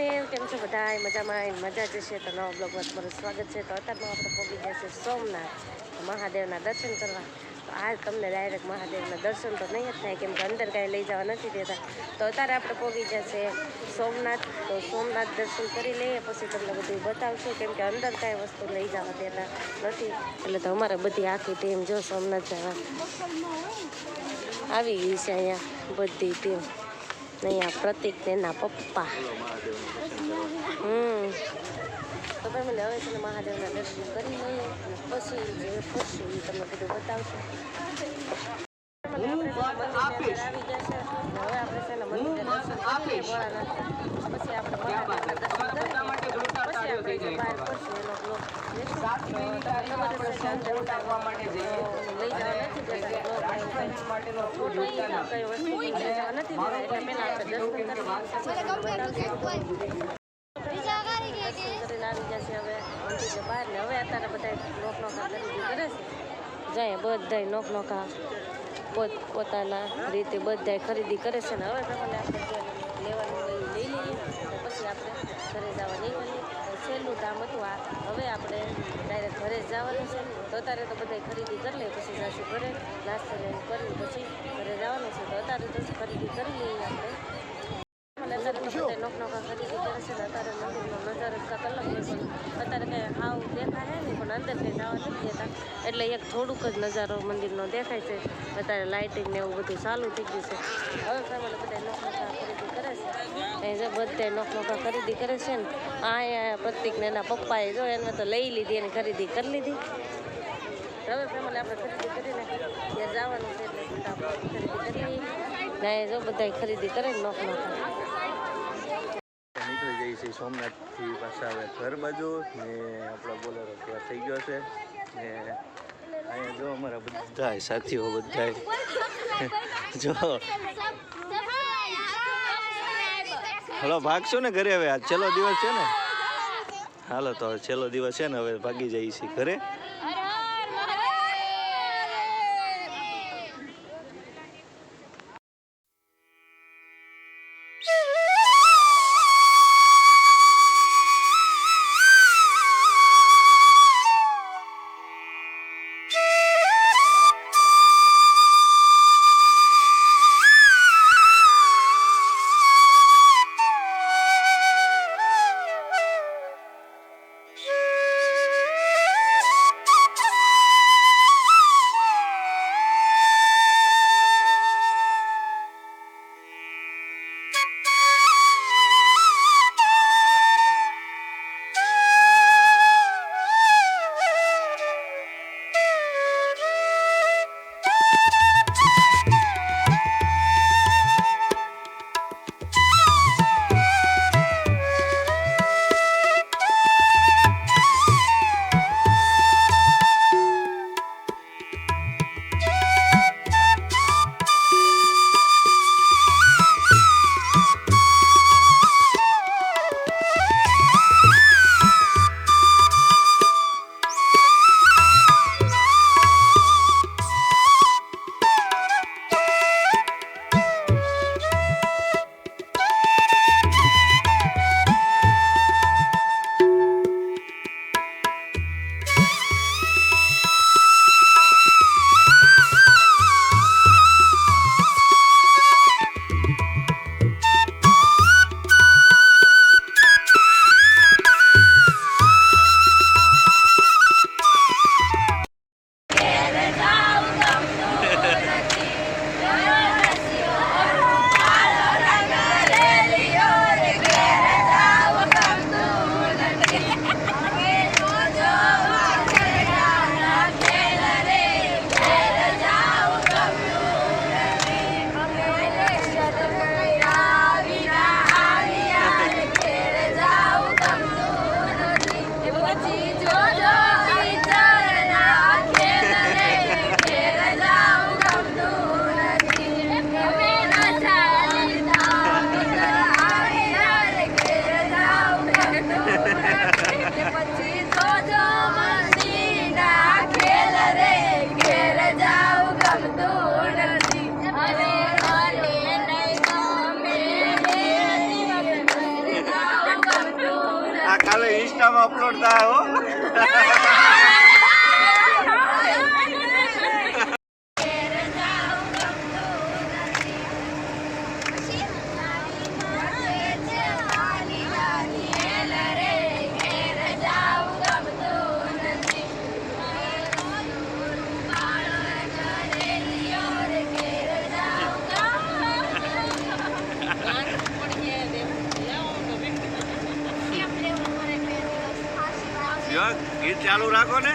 Morning, કેમ છો બધા? મજામાં મજા જશે તો નવા બ્લોગમાં તમારું સ્વાગત છે. તો અત્યારમાં આપણે પહોંચી ગયા છે સોમનાથ મહાદેવના દર્શન કરવા. તો આજ તમને ડાયરેક્ટ મહાદેવના દર્શન તો નહીં જ થાય, કેમ કે અંદર કાંઈ લઈ જવા નથી દેતા. તો અત્યારે આપણે પહોંચી ગયા છે સોમનાથ. તો સોમનાથ દર્શન કરી લઈએ, પછી તમને બધું બતાવશું, કેમ કે અંદર કાંઈ વસ્તુ લઈ જવા દેતા નથી. એટલે તો અમારે બધી આખી ટીમ જો સોમનાથ જવા આવી ગઈ છે. અહીંયા બધી ટીમ, અહીંયા પ્રતિક તેના પપ્પા. તો ફેમિલી હવે છે ને મહાદેવના દર્શન કરી લઈએ, પછી જે ફરશું એ તમને બધું બતાવશું. આવી ગયા છે. હવે આપણે છે ને મંદિરે દર્શન કરી ભોળાનાથ, પછી આપણે મહાદેવના દર્શન કરી પછી આપણે જે બહાર ફરશું એનો બ્લોગ લઈ જવા નથી દેતા ફોટો કઈ વસ્તુ લઈ જવા નથી દેતા, એટલે પહેલાં આપણે દર્શન કરી કરીને આવી જશે હવે મંદિરે બહાર. ને હવે અત્યારે બધા નોખનોખા ખરીદી કરે છે, જાય બધા નોખનોખા પોતાના રીતે બધા ખરીદી કરે છે. ને હવે પ્રમાણે આપણે જે લેવાનું હોય એ લઈ લઈએ, પછી આપણે ઘરે જવા નીકળીએ. છેલ્લું કામ હતું આ, હવે આપણે ડાયરેક્ટ ઘરે જ જવાનું છે. તો અત્યારે તો બધા ખરીદી કરી લઈએ, પછી જઈશું ઘરે, નાસ્તો લઈને કરી પછી ઘરે જવાનું છે. તો અત્યારે તો ખરીદી કરી લઈએ આપણે. અત્યારે તો બધા નોખનોખા ખરીદી કરે છે. ને અત્યારે મંદિરનો નજારો કાંક અલગ હોય, પણ અત્યારે કંઈ હાવ દેખાય નહીં, પણ અંદર કંઈ જવા નથી દેતા, એટલે એક થોડુંક જ નજારો મંદિરનો દેખાય છે. અત્યારે લાઇટિંગ ને એવું બધું ચાલુ થઈ ગયું છે. હવે ફેમિલી બધા નોખનોખા ખરીદી કરે છે. અહીં જો બધા નોખનોખા ખરીદી કરે છે ને. અહીંયા પ્રતિકને એના પપ્પાએ જો એને તો લઈ લીધી, એની ખરીદી કરી લીધી. હવે ફેમિલી આપણે ખરીદી કરીને ત્યાં જવાનું છે, એટલે આપણે ખરીદી કરી લઈએ. અહીંયા જો બધા ખરીદી કરે ને નોખનોખા. નીકળી જઈએ છીએ સોમનાથથી પાછા હવે ઘર બાજુ, ને આપણા બોલેરો ત્યાં થઈ ગયો છે. ને અહીંયા જો અમારા બધા સાથીઓ બધા જો હલો ભાગશો ને ઘરે. હવે આજ છેલ્લો દિવસ છે ને, હાલો તો હવે છેલ્લો દિવસ છે ને, હવે ભાગી જઈએ છીએ ઘરે. કાલે ઇન્સ્ટામાં અપલોડ થાય હો. ગીત ચાલુ રાખો ને.